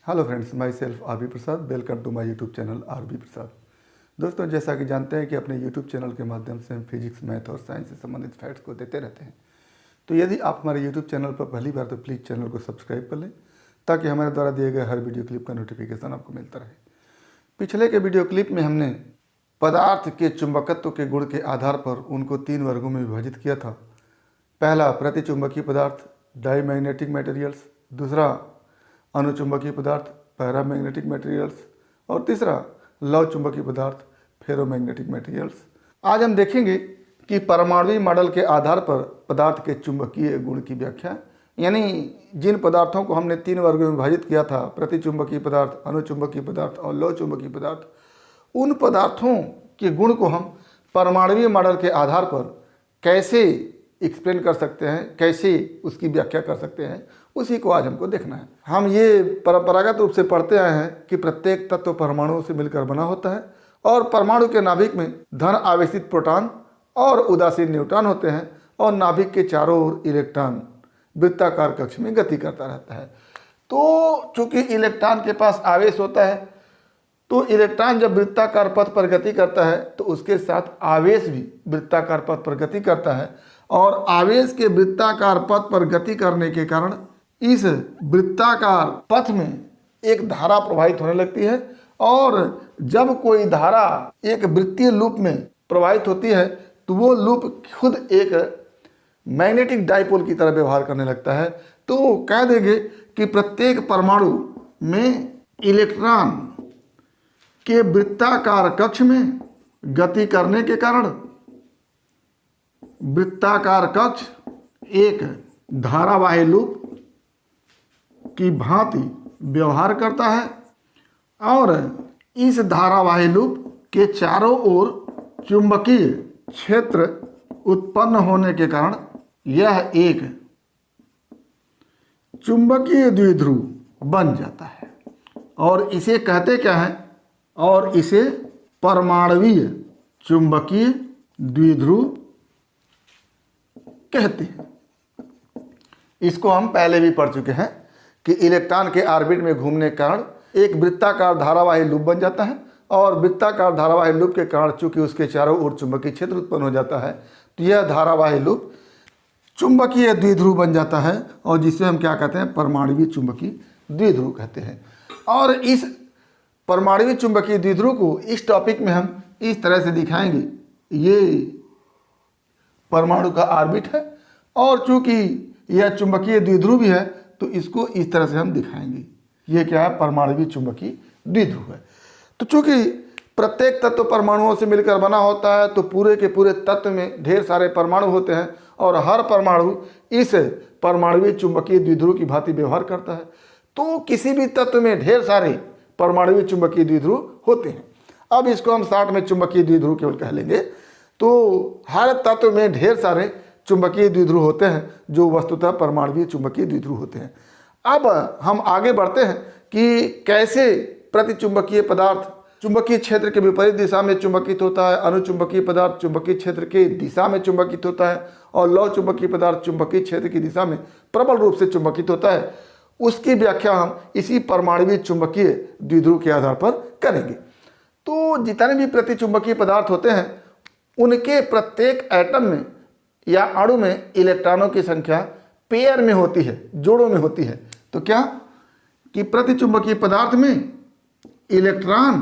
Hello friends, myself R B. Prasad. Welcome to my YouTube channel R B. Prasad. दोस्तों, जैसा कि जानते हैं कि अपने यूट्यूब चैनल के माध्यम से हम फिजिक्स, मैथ और साइंस से संबंधित फैक्ट्स को देते रहते हैं। तो यदि आप हमारे यूट्यूब चैनल पर पहली बार तो प्लीज़ चैनल को सब्सक्राइब कर लें ताकि हमारे द्वारा दिए गए हर वीडियो क्लिप का नोटिफिकेशन आपको मिलता रहे। पिछले के वीडियो क्लिप में हमने पदार्थ के चुंबकत्व के गुण के आधार पर उनको 3 वर्गों में विभाजित किया था। पहला प्रतिचुंबकीय पदार्थ डाईमैग्नेटिक मटेरियल्स, दूसरा अनुचुंबकीय पदार्थ पैरामैग्नेटिक मटेरियल्स और तीसरा लव चुंबकीय पदार्थ फेरोमैग्नेटिक मटेरियल्स। आज हम देखेंगे कि परमाणु मॉडल के आधार पर पदार्थ के चुंबकीय गुण की व्याख्या, यानी जिन पदार्थों को हमने 3 वर्गों में विभाजित किया था, प्रतिचुंबकीय पदार्थ, अनुचुंबकीय पदार्थ और लव चुंबकीय पदार्थ, उन पदार्थों के गुण को हम परमाणु मॉडल के आधार पर कैसे एक्सप्लेन कर सकते हैं, कैसे उसकी व्याख्या कर सकते हैं, उसी को आज हमको देखना है। हम ये परंपरागत रूप से पढ़ते आए हैं कि प्रत्येक तत्व परमाणुओं से मिलकर बना होता है और परमाणु के नाभिक में धन आवेशित प्रोटॉन और उदासीन न्यूट्रॉन होते हैं और नाभिक के चारों ओर इलेक्ट्रॉन वृत्ताकार कक्ष में गति करता रहता है। तो चूंकि इलेक्ट्रॉन के पास आवेश होता है, तो इलेक्ट्रॉन जब वृत्ताकार पथ पर गति करता है तो उसके साथ आवेश भी वृत्ताकार पथ पर गति करता है और आवेश के वृत्ताकार पथ पर गति करने के कारण इस वृत्ताकार पथ में एक धारा प्रवाहित होने लगती है और जब कोई धारा एक वृत्तीय लूप में प्रवाहित होती है तो वो लूप खुद एक मैग्नेटिक डाइपोल की तरह व्यवहार करने लगता है। तो कह देंगे कि प्रत्येक परमाणु में इलेक्ट्रॉन के वृत्ताकार कक्ष में गति करने के कारण वृत्ताकार कक्ष एक धारावाही लूप की भांति व्यवहार करता है और इस धारावाही लूप के चारों ओर चुंबकीय क्षेत्र उत्पन्न होने के कारण यह एक चुंबकीय द्विध्रुव बन जाता है और इसे कहते क्या है, और इसे परमाणुवीय चुंबकीय द्विध्रुव कहते हैं। इसको हम पहले भी पढ़ चुके हैं कि इलेक्ट्रॉन के ऑर्बिट में घूमने के कारण एक वृत्ताकार धारावाही लूप बन जाता है और वृत्ताकार धारावाही लूप के कारण चूंकि उसके चारों ओर चुंबकीय क्षेत्र उत्पन्न हो जाता है तो यह धारावाही लूप चुंबकीय द्विध्रुव बन जाता है और जिसे हम क्या कहते हैं, परमाणुवीय चुंबकीय द्विध्रुव कहते हैं। और इस परमाणुवीय चुंबकीय द्विध्रुव को इस टॉपिक में हम इस तरह से दिखाएंगे। ये परमाणु का ऑर्बिट है और चूंकि यह चुंबकीय द्विध्रुव भी है तो इसको इस तरह से हम दिखाएंगे। ये क्या है, परमाणुवीय चुंबकीय द्विध्रुव है। तो चूंकि प्रत्येक तत्व परमाणुओं से मिलकर बना होता है तो पूरे के पूरे तत्व में ढेर सारे परमाणु होते हैं और हर परमाणु इस परमाणुवीय चुंबकीय द्विध्रुव की भांति व्यवहार करता है। तो किसी भी तत्व में ढेर सारे परमाणुवीय चुंबकीय द्विध्रुव होते हैं। अब इसको हम शॉर्ट में चुंबकीय द्विध्रुव केवल कह लेंगे। तो हर तत्व में ढेर सारे चुंबकीय द्विध्रुव होते हैं जो वस्तुतः परमाणुवीय चुंबकीय द्विध्रुव होते हैं। अब हम आगे बढ़ते हैं कि कैसे प्रतिचुंबकीय पदार्थ चुंबकीय क्षेत्र के विपरीत दिशा में चुंबकित होता है, अनुचुंबकीय पदार्थ चुंबकीय क्षेत्र के दिशा में चुंबकित होता है और लव चुंबकीय पदार्थ चुंबकीय क्षेत्र की दिशा में प्रबल रूप से चुंबकित होता है। उसकी व्याख्या हम इसी परमाणुवीय चुंबकीय द्विध्रुव के आधार पर करेंगे। तो जितने भी प्रतिचुंबकीय पदार्थ होते हैं उनके प्रत्येक एटम में या अणु में इलेक्ट्रॉनों की संख्या पेयर में होती है, जोड़ों में होती है। तो क्या कि प्रतिचुंबकीय पदार्थ में इलेक्ट्रॉन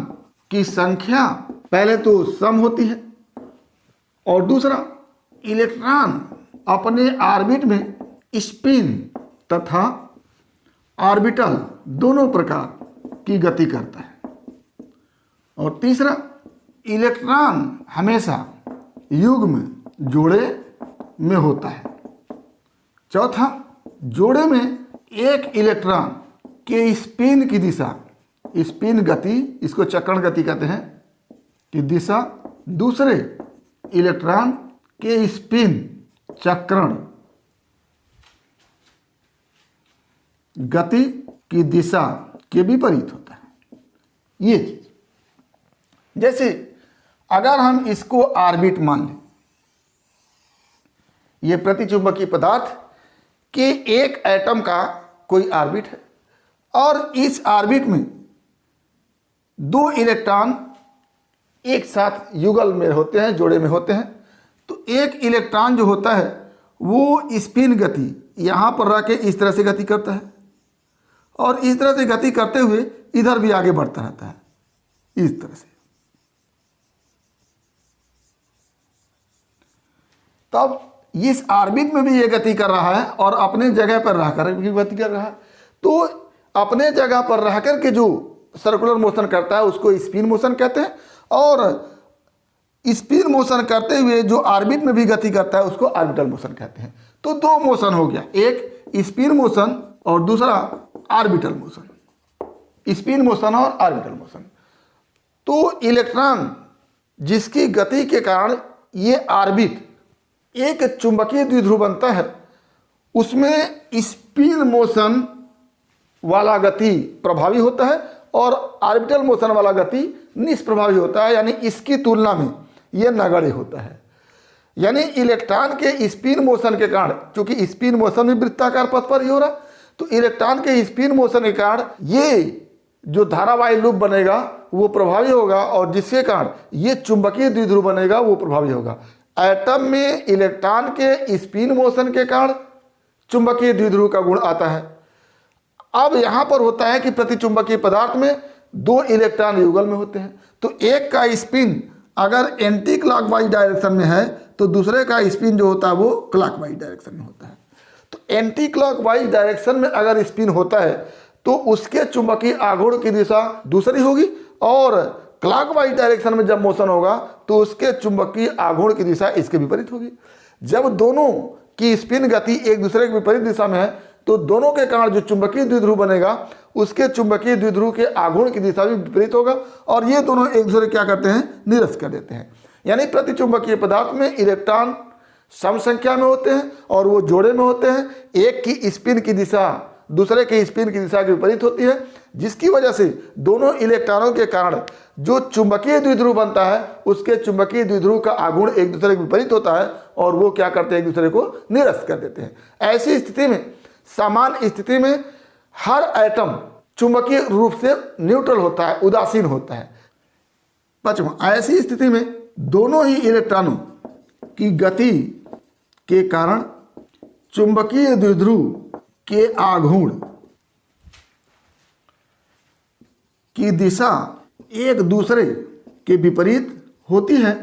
की संख्या पहले तो सम होती है और दूसरा इलेक्ट्रॉन अपने ऑर्बिट में स्पिन तथा ऑर्बिटल दोनों प्रकार की गति करता है और तीसरा इलेक्ट्रॉन हमेशा युग्म जोड़े में होता है। चौथा, जोड़े में एक इलेक्ट्रॉन के स्पिन की दिशा, स्पिन गति, इसको चक्रण गति कहते हैं, कि दिशा दूसरे इलेक्ट्रॉन के स्पिन चक्रण गति की दिशा के विपरीत होता है। ये चीज, जैसे अगर हम इसको ऑर्बिट मान लें, ये प्रतिचुंबकीय पदार्थ के एक एटम का कोई ऑर्बिट है और इस ऑर्बिट में दो इलेक्ट्रॉन एक साथ युगल में होते हैं, जोड़े में होते हैं। तो एक इलेक्ट्रॉन जो होता है वो स्पिन गति यहाँ पर रह के इस तरह से गति करता है और इस तरह से गति करते हुए इधर भी आगे बढ़ता रहता है, इस तरह से। तब इस ऑर्बिट में भी ये गति कर रहा है और अपने जगह पर रहकर भी गति कर रहा है। तो अपने जगह पर रहकर के जो सर्कुलर मोशन करता है उसको स्पिन मोशन कहते हैं, और स्पिन मोशन करते हुए जो ऑर्बिट में भी गति करता है उसको ऑर्बिटल मोशन कहते हैं। तो दो मोशन हो गया, एक स्पिन मोशन और दूसरा ऑर्बिटल मोशन। स्पिन मोशन और ऑर्बिटल मोशन। तो इलेक्ट्रॉन जिसकी गति के कारण ये ऑर्बिट एक चुंबकीय द्विध्रुव बनता है, उसमें स्पिन मोशन वाला गति प्रभावी होता है और ऑर्बिटल मोशन वाला गति निष्प्रभावी होता है, यानी इसकी तुलना में यह नगण्य होता है। यानी इलेक्ट्रॉन के स्पिन मोशन के कारण, क्योंकि स्पिन मोशन भी वृत्ताकार पथ पर ही हो रहा, तो इलेक्ट्रॉन के स्पिन मोशन के कारण ये जो धारावाही लूप बनेगा वो प्रभावी होगा, और जिसके कारण ये चुंबकीय द्विध्रुव बनेगा वो प्रभावी होगा। एटम में इलेक्ट्रॉन के स्पिन मोशन के कारण चुंबकीय द्विध्रुव का गुण आता है। अब यहाँ पर होता है कि प्रतिचुंबकीय पदार्थ में दो इलेक्ट्रॉन युगल में होते हैं, तो एक का स्पिन अगर एंटी क्लॉकवाइज डायरेक्शन में है तो दूसरे का स्पिन जो होता है वो क्लॉकवाइज डायरेक्शन में होता है। तो एंटी क्लॉकवाइज डायरेक्शन में अगर स्पिन होता है तो उसके चुंबकीय आघूर्ण की दिशा दूसरी होगी, और क्लॉकवाइज डायरेक्शन में जब मोशन होगा तो उसके चुंबकीय आघूर्ण की दिशा इसके विपरीत होगी। जब दोनों की स्पिन गति एक दूसरे के विपरीत दिशा में है तो दोनों के कारण जो चुंबकीय द्विध्रुव बनेगा उसके चुंबकीय द्विध्रुव के आघूर्ण की दिशा भी विपरीत होगा, और ये दोनों एक दूसरे क्या करते हैं, निरस्त कर देते हैं। यानी प्रतिचुंबकीय पदार्थ में इलेक्ट्रॉन सम संख्या में होते हैं और वो जोड़े में होते हैं। एक की स्पिन की दिशा दूसरे के स्पिन की दिशा के विपरीत होती है, जिसकी वजह से दोनों इलेक्ट्रॉनों के कारण जो चुंबकीय द्विध्रुव बनता है उसके चुंबकीय द्विध्रुव का आघूर्ण एक दूसरे के विपरीत होता है और वो क्या करते हैं, एक दूसरे को निरस्त कर देते हैं। ऐसी स्थिति में, सामान्य स्थिति में हर एटम चुंबकीय रूप से न्यूट्रल होता है, उदासीन होता है। पांचवा, ऐसी स्थिति में दोनों ही इलेक्ट्रॉनों की गति के कारण चुंबकीय द्विध्रुव के आघूर्ण की दिशा एक दूसरे के विपरीत होती है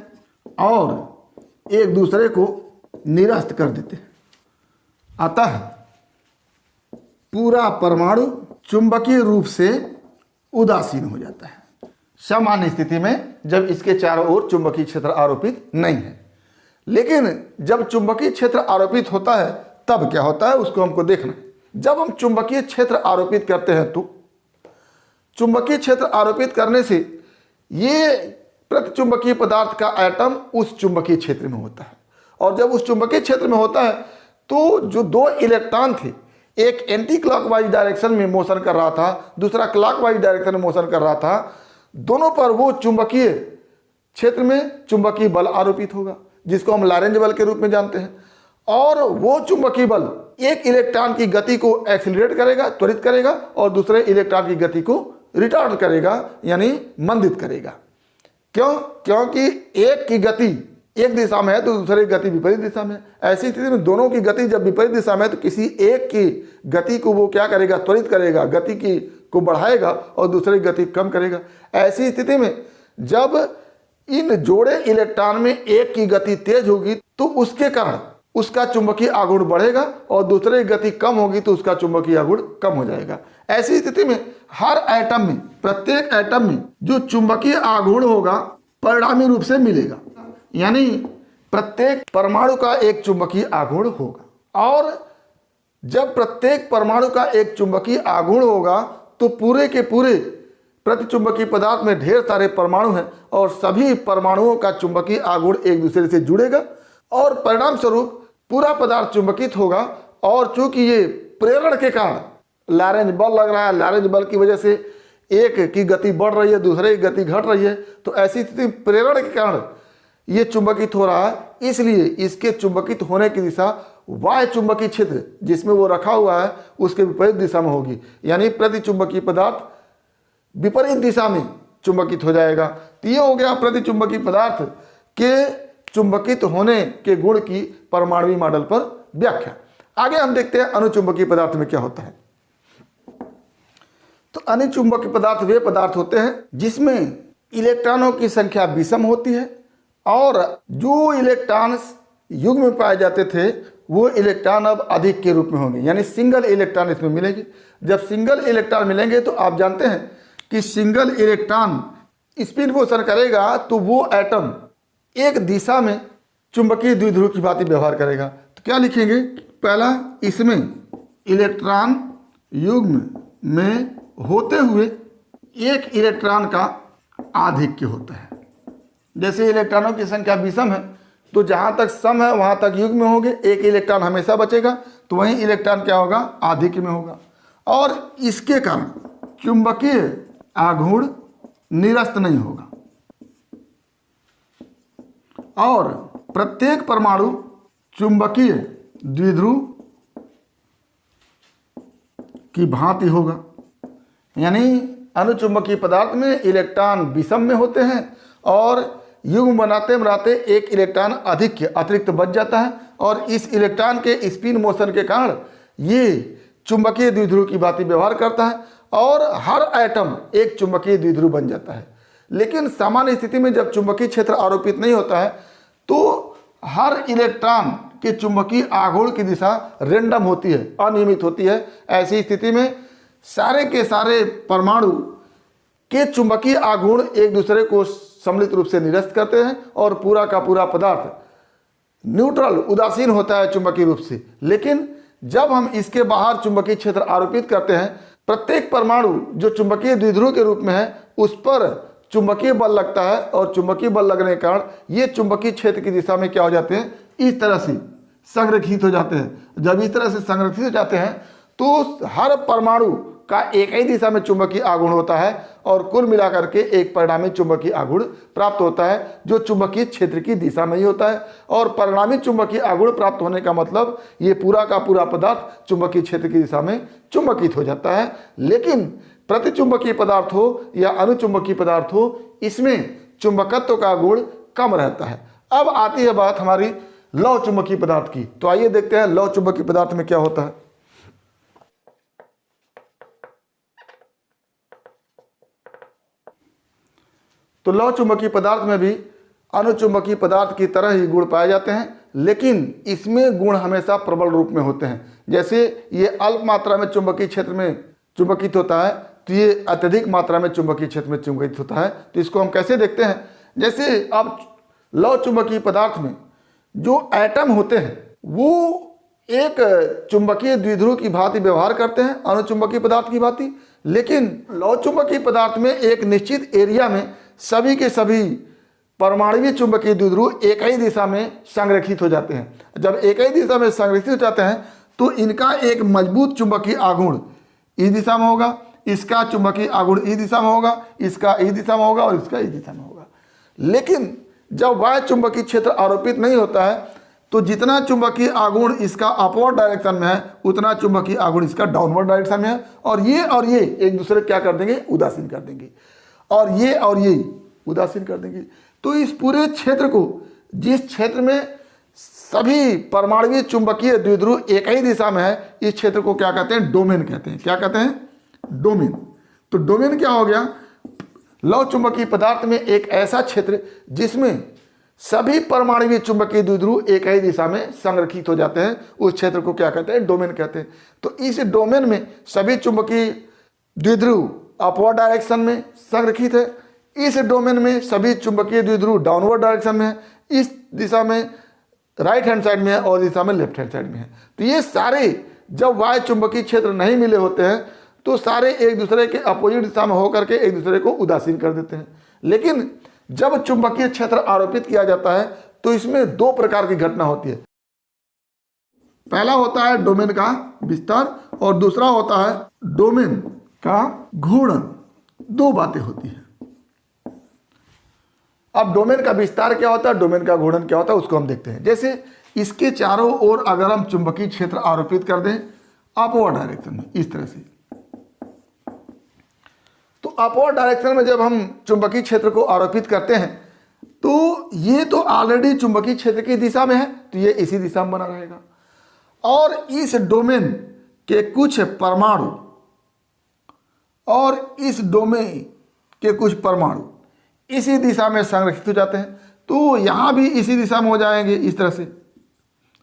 और एक दूसरे को निरस्त कर देते हैं। अतः पूरा परमाणु चुंबकीय रूप से उदासीन हो जाता है सामान्य स्थिति में, जब इसके चारों ओर चुंबकीय क्षेत्र आरोपित नहीं है। लेकिन जब चुंबकीय क्षेत्र आरोपित होता है तब क्या होता है उसको हमको देखना है। जब हम चुंबकीय क्षेत्र आरोपित करते हैं तो चुंबकीय क्षेत्र आरोपित करने से ये प्रतिचुंबकीय पदार्थ का एटम उस चुंबकीय क्षेत्र में होता है, और जब उस चुंबकीय क्षेत्र में होता है तो जो दो इलेक्ट्रॉन थे, एक एंटी क्लॉकवाइज डायरेक्शन में मोशन कर रहा था, दूसरा क्लॉकवाइज डायरेक्शन में मोशन कर रहा था, दोनों पर वो चुंबकीय क्षेत्र में चुंबकीय बल आरोपित होगा, जिसको हम लॉरेंज बल के रूप में जानते हैं। और वो चुंबकीय बल एक इलेक्ट्रॉन की गति को एक्सीलरेट करेगा, त्वरित करेगा, और दूसरे इलेक्ट्रॉन की गति को रिटार्ड करेगा, यानी मंदित करेगा। क्यों? क्योंकि एक की गति एक दिशा में है तो दूसरे की गति विपरीत दिशा में है। ऐसी स्थिति में दोनों की गति जब विपरीत दिशा में है तो किसी एक की गति को वो क्या करेगा, त्वरित करेगा, गति की को बढ़ाएगा, और दूसरे की गति कम करेगा। ऐसी स्थिति में जब इन जोड़े इलेक्ट्रॉन में एक की गति तेज होगी तो उसके कारण उसका चुंबकीय आघूर्ण बढ़ेगा, और दूसरे की गति कम होगी तो उसका चुंबकीय आघूर्ण कम हो जाएगा। ऐसी स्थिति में हर एटम में, प्रत्येक एटम में जो चुंबकीय आघूर्ण होगा परिणामी रूप से मिलेगा, यानी प्रत्येक परमाणु का एक चुंबकीय आघूर्ण होगा। और जब प्रत्येक परमाणु का एक चुंबकीय आघूर्ण होगा तो पूरे के पूरे प्रतिचुंबकीय पदार्थ में ढेर सारे परमाणु हैं और सभी परमाणुओं का चुंबकीय आघूर्ण एक दूसरे से जुड़ेगा और परिणाम स्वरूप पूरा पदार्थ चुंबकित होगा। और चूंकि ये प्रेरण के कारण लॉरेंज बल लग रहा है, लॉरेंज बल की वजह से एक की गति बढ़ रही है, दूसरे की गति घट रही है, तो ऐसी स्थिति प्रेरण के कारण ये चुंबकित हो रहा है, इसलिए इसके चुंबकित होने की दिशा वाह्य चुंबकीय क्षेत्र जिसमें वो रखा हुआ है उसके विपरीत दिशा में होगी, यानी प्रति चुंबकीय पदार्थ विपरीत दिशा में चुंबकित हो जाएगा। तो ये हो गया प्रति चुंबकीय पदार्थ के चुंबकित होने के गुण की परमाणुविक मॉडल पर व्याख्या। आगे हम देखते हैं अनुचुंबकीय पदार्थ में क्या होता है। तो अनुचुंबकीय पदार्थ वे पदार्थ होते हैं जिसमें इलेक्ट्रॉनों की संख्या विषम होती है और जो इलेक्ट्रॉन्स युग्म में पाए जाते थे वो इलेक्ट्रॉन अब अधिक के रूप में होंगे, यानी सिंगल इलेक्ट्रॉन इसमें मिलेंगे। जब सिंगल इलेक्ट्रॉन मिलेंगे तो आप जानते हैं कि सिंगल इलेक्ट्रॉन स्पिन मोशन करेगा तो वो एटम एक दिशा में चुंबकीय द्विध्रुव की भांति व्यवहार करेगा। तो क्या लिखेंगे, पहला इसमें इलेक्ट्रॉन युग्म में होते हुए एक इलेक्ट्रॉन का आधिक्य होता है। जैसे इलेक्ट्रॉनों की संख्या विषम है तो जहाँ तक सम है वहाँ तक युग्म में होंगे, एक इलेक्ट्रॉन हमेशा बचेगा, तो वहीं इलेक्ट्रॉन क्या होगा, आधिक्य में होगा। और इसके कारण चुंबकीय आघूर्ण निरस्त नहीं होगा और प्रत्येक परमाणु चुंबकीय द्विध्रुव की भांति होगा। यानी अनुचुंबकीय पदार्थ में इलेक्ट्रॉन विषम में होते हैं और युग्म बनाते एक इलेक्ट्रॉन अतिरिक्त बच जाता है और इस इलेक्ट्रॉन के स्पिन मोशन के कारण ये चुंबकीय द्विध्रुव की भांति व्यवहार करता है और हर एटम एक चुंबकीय द्विध्रुव बन जाता है। लेकिन सामान्य स्थिति में जब चुंबकीय क्षेत्र आरोपित नहीं होता है तो हर इलेक्ट्रॉन के चुंबकीय आघूर्ण की दिशा रेंडम होती है, अनियमित होती है। ऐसी स्थिति में सारे के सारे परमाणु के चुंबकीय आघूर्ण एक दूसरे को सम्मिलित रूप से निरस्त करते हैं और पूरा का पूरा पदार्थ न्यूट्रल उदासीन होता है चुंबकीय रूप से। लेकिन जब हम इसके बाहर चुंबकीय क्षेत्र आरोपित करते हैं, प्रत्येक परमाणु जो चुंबकीय द्विध्रुव के रूप में है उस पर चुंबकीय बल लगता है और चुंबकीय बल लगने के कारण ये चुंबकीय क्षेत्र की दिशा में क्या हो जाते हैं, इस तरह से संरक्षित हो जाते हैं। जब इस तरह से संरक्षित हो जाते हैं तो हर परमाणु का एक ही दिशा में चुंबकीय आघूर्ण होता है और कुल मिलाकर के एक परिणामी चुंबकीय आघूर्ण प्राप्त होता है जो चुंबकीय क्षेत्र की दिशा में ही होता है। और परिणामी चुंबकीय आघूर्ण प्राप्त होने का मतलब ये पूरा का पूरा पदार्थ चुंबकीय क्षेत्र की दिशा में चुंबकित हो जाता है। लेकिन प्रतिचुंबकीय पदार्थ हो या अनुचुंबकीय पदार्थ हो, इसमें चुंबकत्व का गुण कम रहता है। अब आती है बात हमारी लौह चुंबकीय पदार्थ की। तो आइए देखते हैं लौह चुंबकीय पदार्थ में क्या होता है। तो लौह चुंबकीय पदार्थ में भी अनुचुंबकीय पदार्थ की तरह ही गुण पाए जाते हैं, लेकिन इसमें गुण हमेशा प्रबल रूप में होते हैं। जैसे ये अल्प मात्रा में चुंबकीय क्षेत्र में चुंबकित होता है तो ये अत्यधिक मात्रा में चुंबकीय क्षेत्र में चुंबकित होता है। तो इसको हम कैसे देखते हैं, जैसे अब लौह चुंबकीय पदार्थ में जो एटम होते हैं वो एक चुंबकीय द्विध्रुव की भांति व्यवहार करते हैं अनुचुंबकीय पदार्थ की भांति। लेकिन लौह चुंबकीय पदार्थ में एक निश्चित एरिया में सभी के सभी परमाणुवीय चुंबकीय द्विध्रुव एक ही दिशा में संरक्षित हो जाते हैं। जब एक ही दिशा में संरक्षित हो जाते हैं तो इनका एक मजबूत चुंबकीय आघूर्ण इस दिशा में होगा, इसका चुंबकीय आघूर्ण इस दिशा में होगा, इसका इस दिशा में होगा और इसका इस दिशा में होगा। लेकिन जब बाह्य चुंबकीय क्षेत्र आरोपित नहीं होता है तो जितना चुंबकीय आघूर्ण इसका अपवर्ड डायरेक्शन में है उतना चुंबकीय आघूर्ण इसका डाउनवर्ड डायरेक्शन में है और ये एक दूसरे क्या कर देंगे, उदासीन कर देंगे और ये उदासीन कर देंगे। तो इस पूरे क्षेत्र को, जिस क्षेत्र में सभी परमाणुवीय चुंबकीय द्विध्रुव एक ही दिशा में है, इस क्षेत्र को क्या कहते हैं, डोमेन कहते हैं। क्या कहते हैं, डोमेन। तो डोमेन क्या हो गया, लौह चुंबकीय पदार्थ में एक ऐसा क्षेत्र जिसमें सभी परमाणुवीय चुंबकीय द्विध्रुव एक ही दिशा में संरक्षित हो जाते हैं, उस क्षेत्र को क्या कहते हैं, डोमेन कहते हैं। तो इस डोमेन में सभी चुंबकीय द्विध्रुव अपवर्ड डायरेक्शन में संरक्षित है, इस डोमेन में सभी चुंबकीय द्विध्रुव डाउनवर्ड डायरेक्शन में है, इस दिशा में राइट हैंड साइड में है और दिशा में लेफ्ट हैंड साइड में है। तो ये सारे जब बाह्य चुंबकीय क्षेत्र नहीं मिले होते हैं तो सारे एक दूसरे के अपोजिट दिशा में होकर के एक दूसरे को उदासीन कर देते हैं। लेकिन जब चुंबकीय क्षेत्र आरोपित किया जाता है तो इसमें दो प्रकार की घटना होती है। पहला होता है डोमेन का विस्तार और दूसरा होता है डोमेन का घूर्णन। दो बातें होती हैं। अब डोमेन का विस्तार क्या होता है, डोमेन का घूर्णन क्या होता है, उसको हम देखते हैं। जैसे इसके चारों ओर अगर हम चुंबकीय क्षेत्र आरोपित कर दें अपवर्ड डायरेक्शन में, इस तरह से, तो अपवर्ड डायरेक्शन में जब हम चुंबकीय क्षेत्र को आरोपित करते हैं तो ये तो ऑलरेडी चुंबकीय क्षेत्र की दिशा में है, तो ये इसी दिशा में बना रहेगा। और इस डोमेन के कुछ परमाणु और इस डोमेन के कुछ परमाणु इसी दिशा में संरक्षित हो जाते हैं, तो यहाँ भी इसी दिशा में हो जाएंगे इस तरह से,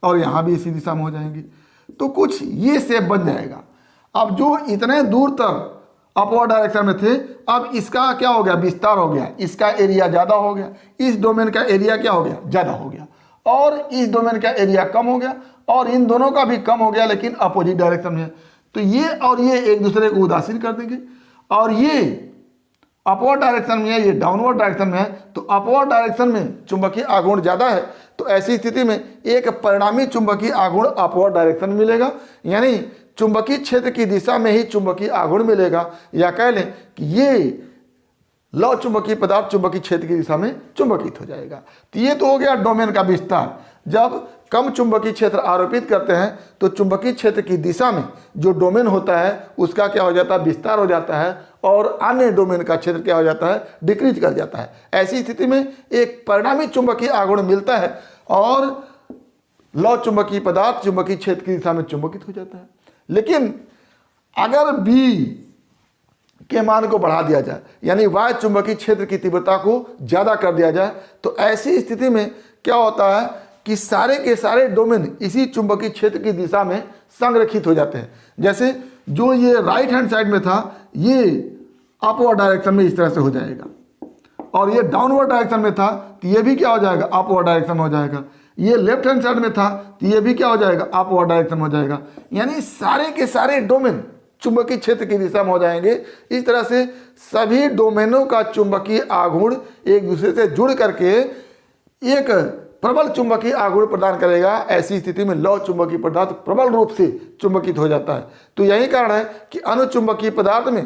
और यहाँ भी इसी दिशा में हो जाएंगे, तो कुछ ये शेप बन जाएगा। अब जो इतने दूर तक अपवर्ड डायरेक्शन में थे, अब इसका क्या हो गया, विस्तार हो गया, इसका एरिया ज़्यादा हो गया, इस डोमेन का एरिया क्या हो गया, ज़्यादा हो गया, और इस डोमेन का एरिया कम हो गया, और इन दोनों का भी कम हो गया, लेकिन अपोजिट डायरेक्शन में है। तो ये और ये एक दूसरे को उदासीन कर देंगे, और ये अपवर्ड डायरेक्शन में है, ये डाउनवर्ड डायरेक्शन में है, तो अपवर्ड डायरेक्शन में चुंबकीय आघूर्ण ज़्यादा है, तो ऐसी स्थिति में एक परिणामी चुंबकीय आघूर्ण अपवर्ड डायरेक्शन में मिलेगा, यानी चुंबकीय क्षेत्र की दिशा में ही चुंबकीय आघूर्ण मिलेगा, या कह लें कि ये लौ चुंबकीय पदार्थ चुंबकीय क्षेत्र की दिशा में चुंबकित हो जाएगा। तो ये तो हो गया डोमेन का विस्तार। जब कम चुंबकीय क्षेत्र आरोपित करते हैं तो चुंबकीय क्षेत्र की दिशा में जो डोमेन होता है उसका क्या हो जाता है, विस्तार हो जाता है, और अन्य डोमेन का क्षेत्र क्या हो जाता है, डिक्रीज कर जाता है। ऐसी स्थिति में एक परिणामी चुंबकीय आघूर्ण मिलता है और लौ चुंबकीय पदार्थ चुंबकीय क्षेत्र की दिशा में चुंबकित हो जाता है। लेकिन अगर बी के मान को बढ़ा दिया जाए, यानी वाय चुंबकीय क्षेत्र की तीव्रता को ज़्यादा कर दिया जाए, तो ऐसी स्थिति में क्या होता है कि सारे के सारे डोमेन इसी चुंबकीय क्षेत्र की दिशा में संरक्षित हो जाते हैं। जैसे जो ये राइट हैंड साइड में था, ये अपवर्ड डायरेक्शन में इस तरह से हो जाएगा, और ये डाउनवर्ड डायरेक्शन में था तो ये भी क्या हो जाएगा, अपवर्ड डायरेक्शन में हो जाएगा। ये लेफ्ट हैंड साइड में था तो ये भी क्या हो जाएगा, अपवर्ड डायरेक्शन में हो जाएगा। यानी सारे के सारे डोमेन चुंबकीय क्षेत्र की दिशा में हो जाएंगे। इस तरह से सभी डोमेनों का चुंबकीय आघूर्ण एक दूसरे से जुड़ करके एक प्रबल चुंबकीय आघूर्ण प्रदान करेगा। ऐसी स्थिति में लौ चुंबकीय पदार्थ प्रबल रूप से चुंबकित हो जाता है। तो यही कारण है कि अनुचुंबकीय पदार्थ में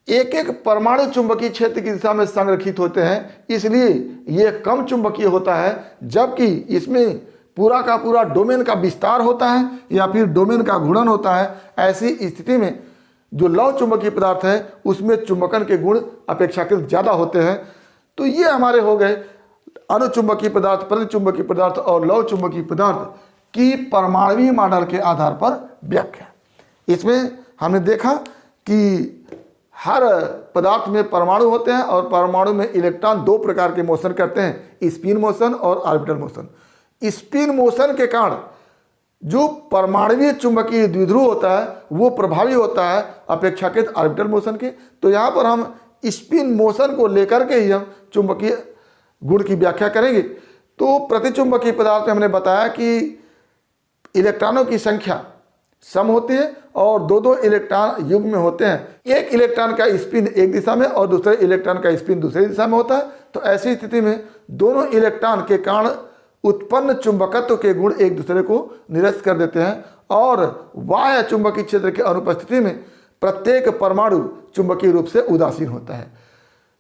एक एक परमाणु चुंबकीय क्षेत्र की दिशा में संरक्षित होते हैं, इसलिए यह कम चुंबकीय होता है, जबकि इसमें पूरा का पूरा डोमेन का विस्तार होता है या फिर डोमेन का गुणन होता है। ऐसी स्थिति में जो लौ चुंबकीय पदार्थ है उसमें चुंबकन के गुण अपेक्षाकृत ज़्यादा होते हैं। तो ये हमारे हो गए अनुचुंबकीय पदार्थ, प्रतिचुंबकीय पदार्थ और लौ चुंबकीय पदार्थ की परमाणुवीय मॉडल के आधार पर व्याख्या। इसमें हमने देखा कि हर पदार्थ में परमाणु होते हैं और परमाणु में इलेक्ट्रॉन दो प्रकार के मोशन करते हैं, स्पिन मोशन और ऑर्बिटल मोशन। स्पिन मोशन के कारण जो परमाणुवीय चुंबकीय द्विध्रुव होता है वो प्रभावी होता है अपेक्षाकृत ऑर्बिटल मोशन के। तो यहाँ पर हम स्पिन मोशन को लेकर के ही हम चुंबकीय गुण की व्याख्या करेंगे। तो प्रतिचुंबकीय पदार्थ में हमने बताया कि इलेक्ट्रॉनों की संख्या सम होती है और दो दो इलेक्ट्रॉन युग्म में होते हैं। एक इलेक्ट्रॉन का स्पिन एक दिशा में और दूसरे इलेक्ट्रॉन का स्पिन दूसरी दिशा में होता है। तो ऐसी स्थिति में दोनों इलेक्ट्रॉन के कारण उत्पन्न चुंबकत्व के गुण एक दूसरे को निरस्त कर देते हैं और बाह्य चुंबकीय क्षेत्र की अनुपस्थिति में प्रत्येक परमाणु चुंबकीय रूप से उदासीन होता है।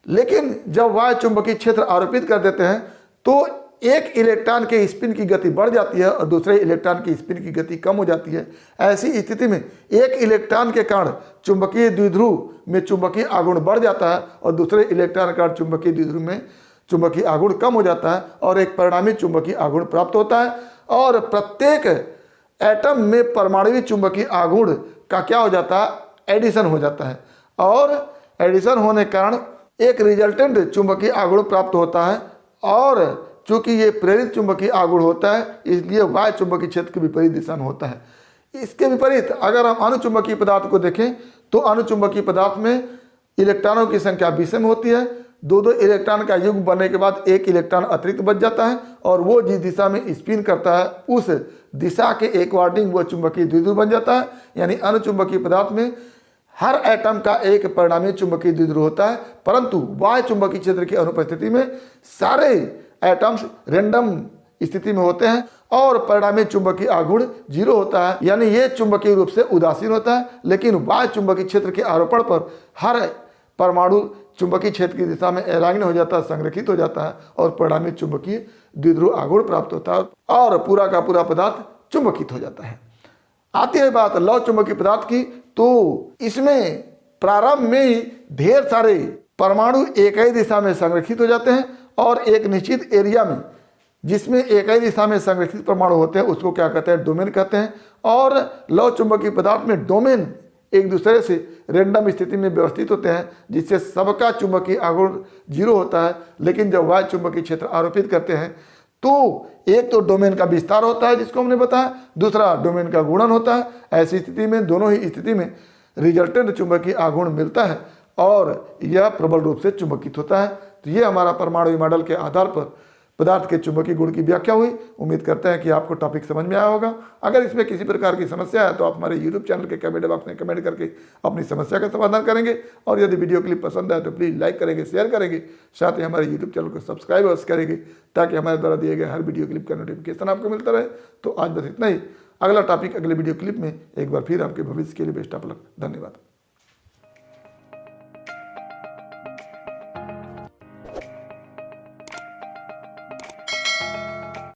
लेकिन जब बाह्य चुंबकीय क्षेत्र आरोपित कर देते हैं तो एक इलेक्ट्रॉन के स्पिन की गति बढ़ जाती है और दूसरे इलेक्ट्रॉन की स्पिन की गति कम हो जाती है। ऐसी स्थिति में एक इलेक्ट्रॉन के कारण चुंबकीय द्विध्रुव में चुंबकीय आघूर्ण बढ़ जाता है और दूसरे इलेक्ट्रॉन के कारण चुंबकीय द्विध्रुव में चुंबकीय आघूर्ण कम हो जाता है और एक परिणामी चुंबकीय आघूर्ण प्राप्त होता है। और प्रत्येक एटम में परमाणुवीय चुंबकीय आघूर्ण का क्या हो जाता है, एडिशन हो जाता है, और एडिशन होने के कारण एक रिजल्टेंट चुंबकीय आघूर्ण प्राप्त होता है। और चूंकि ये प्रेरित चुंबकीय आघूर्ण होता है इसलिए बाह्य चुंबकीय क्षेत्र के विपरीत दिशा में होता है। इसके विपरीत अगर हम अनुचुंबकीय पदार्थ को देखें तो अनुचुंबकीय पदार्थ में इलेक्ट्रॉनों की संख्या विषम होती है। दो दो इलेक्ट्रॉन का युग्म बनने के बाद एक इलेक्ट्रॉन अतिरिक्त बच जाता है और वो जिस दिशा में स्पिन करता है उस दिशा के एक वार्डिंग वो चुंबकीय द्विध्रुव बन जाता है। यानी अनुचुंबकीय पदार्थ में हर एटम का एक परिणामी चुंबकीय द्विध्रुव होता है, परंतु बाह्य चुंबकीय क्षेत्र की अनुपस्थिति में सारे एटम्स रैंडम स्थिति में होते हैं और परिणामी चुंबकीय आघूर्ण 0 होता है। यानी ये चुंबकीय रूप से उदासीन होता है। लेकिन बाह्य चुंबकीय क्षेत्र के आरोपण पर हर परमाणु चुंबकीय क्षेत्र की दिशा में एराग्न हो जाता है, संरक्षित हो जाता है और परिणामी चुंबकीय द्विध्रुव आघूर्ण प्राप्त होता है और पूरा का पूरा पदार्थ चुंबकित हो जाता है। आती है बात लौह चुंबकीय पदार्थ की, तो इसमें प्रारंभ में ही ढेर सारे परमाणु एक ही दिशा में संरक्षित हो जाते हैं और एक निश्चित एरिया में जिसमें एक ही दिशा में संरक्षित परमाणु होते हैं उसको क्या कहते हैं, डोमेन कहते हैं। और लौह चुंबकीय पदार्थ में डोमेन एक दूसरे से रेंडम स्थिति में व्यवस्थित होते हैं, जिससे सबका चुंबकीय आघूर्ण 0 होता है। लेकिन जब बाह्य चुंबकीय क्षेत्र आरोपित करते हैं तो एक तो डोमेन का विस्तार होता है जिसको हमने बताया, दूसरा डोमेन का गुणन होता है। ऐसी स्थिति में दोनों ही स्थिति में रिजल्टेंट चुंबकीय आघूर्ण मिलता है और यह प्रबल रूप से चुंबकित होता है। तो ये हमारा परमाणु मॉडल के आधार पर पदार्थ के चुंबकीय गुण की व्याख्या हुई। उम्मीद करते हैं कि आपको टॉपिक समझ में आया होगा। अगर इसमें किसी प्रकार की समस्या है तो आप हमारे YouTube चैनल के कमेंट बॉक्स में कमेंट करके अपनी समस्या का समाधान करेंगे। और यदि वीडियो क्लिप पसंद आए तो प्लीज़ लाइक करेंगे, शेयर करेंगे, साथ ही हमारे YouTube चैनल को सब्सक्राइब अवश्य करेंगे ताकि हमारे द्वारा दिए गए हर वीडियो क्लिप का नोटिफिकेशन आपको मिलता रहे। तो आज बस इतना ही। अगला टॉपिक अगले वीडियो क्लिप में एक बार फिर आपके भविष्य के लिए बेस्ट ऑफ लक। धन्यवाद।